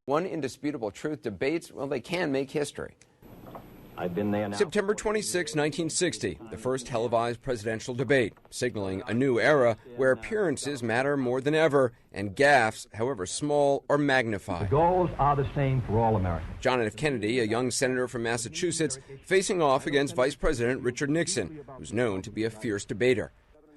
One indisputable truth, debates, well, they can make history. I've been there now. September 26, 1960, the first televised presidential debate, signaling a new era where appearances matter more than ever and gaffes, however small, are magnified. The goals are the same for all Americans. John F. Kennedy, a young senator from Massachusetts, facing off against Vice President Richard Nixon, who's known to be a fierce debater.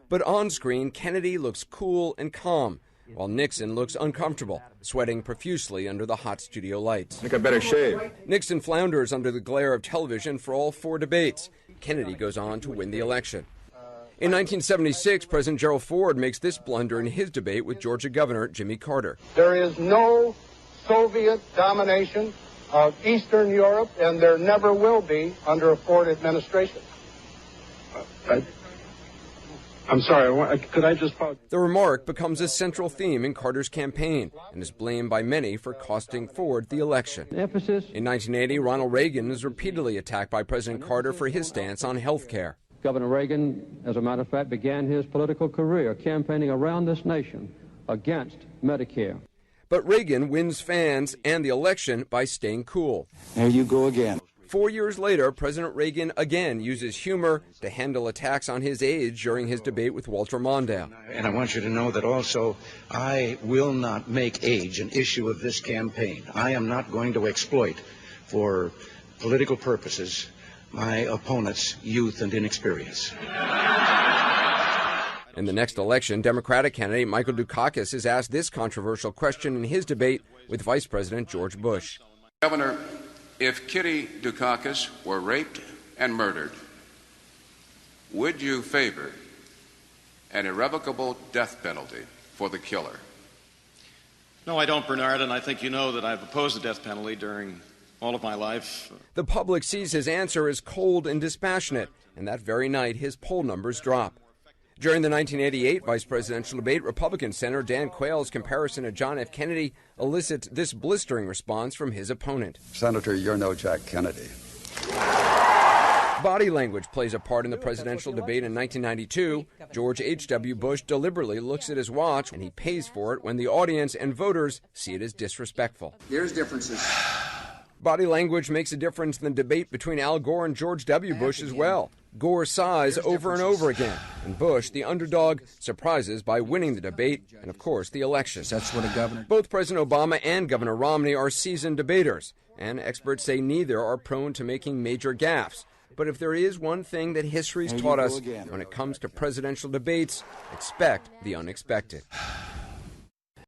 But on screen, Kennedy looks cool and calm, while Nixon looks uncomfortable, sweating profusely under the hot studio lights. I think I better shave. Nixon flounders under the glare of television for all four debates. Kennedy goes on to win the election. In 1976, President Gerald Ford makes this blunder in his debate with Georgia Governor Jimmy Carter. There is no Soviet domination of Eastern Europe, and there never will be under a Ford administration. I'm sorry, could I just pause? The remark becomes a central theme in Carter's campaign and is blamed by many for costing Ford the election. In 1980, Ronald Reagan is repeatedly attacked by President Carter for his stance on health care. Governor Reagan, as a matter of fact, began his political career campaigning around this nation against Medicare. But Reagan wins fans and the election by staying cool. There you go again. 4 years later, President Reagan again uses humor to handle attacks on his age during his debate with Walter Mondale. And I want you to know that also I will not make age an issue of this campaign. I am not going to exploit for political purposes my opponent's youth and inexperience. In the next election, Democratic candidate Michael Dukakis is asked this controversial question in his debate with Vice President George Bush. Governor, if Kitty Dukakis were raped and murdered, would you favor an irrevocable death penalty for the killer? No, I don't, Bernard, and I think you know that I've opposed the death penalty during all of my life. The public sees his answer as cold and dispassionate, and that very night his poll numbers drop. During the 1988 vice presidential debate, Republican Senator Dan Quayle's comparison to John F. Kennedy elicits this blistering response from his opponent. Senator, you're no Jack Kennedy. Body language plays a part in the presidential debate in 1992. George H.W. Bush deliberately looks at his watch, and he pays for it when the audience and voters see it as disrespectful. There's differences. Body language makes a difference in the debate between Al Gore and George W. Bush as well. Gore sighs over and over again, and Bush, the underdog, surprises by winning the debate and, of course, the election. That's what a governor. Both President Obama and Governor Romney are seasoned debaters, and experts say neither are prone to making major gaffes. But if there is one thing that history's taught us when it comes to presidential debates, expect the unexpected.